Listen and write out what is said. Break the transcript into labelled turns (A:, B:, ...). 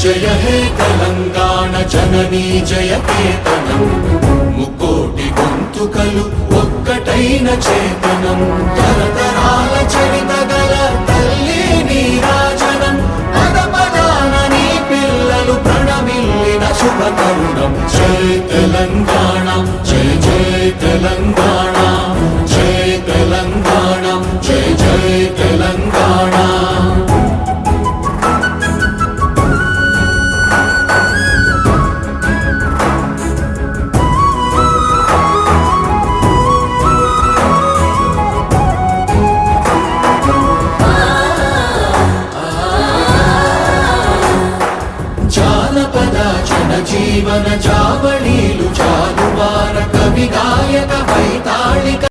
A: జయ హే తెలంగాణ జననీ జయ కేతనం ముకోటి గొంతుకలు ఒక్కటైన చేతనం తరతరాల చరిత గల తల్లి నీరాజనం పద పదాన నీ పిల్లలు ప్రణమిల్లిన శుభ తరుణం జయ తెలంగాణ జయ జయ తెలంగాణ జయ తెలంగాణ జయ జయ తెలంగాణ జానపద జనజీవన జావళీలు జాలువార కవి గాయక వైతాళిక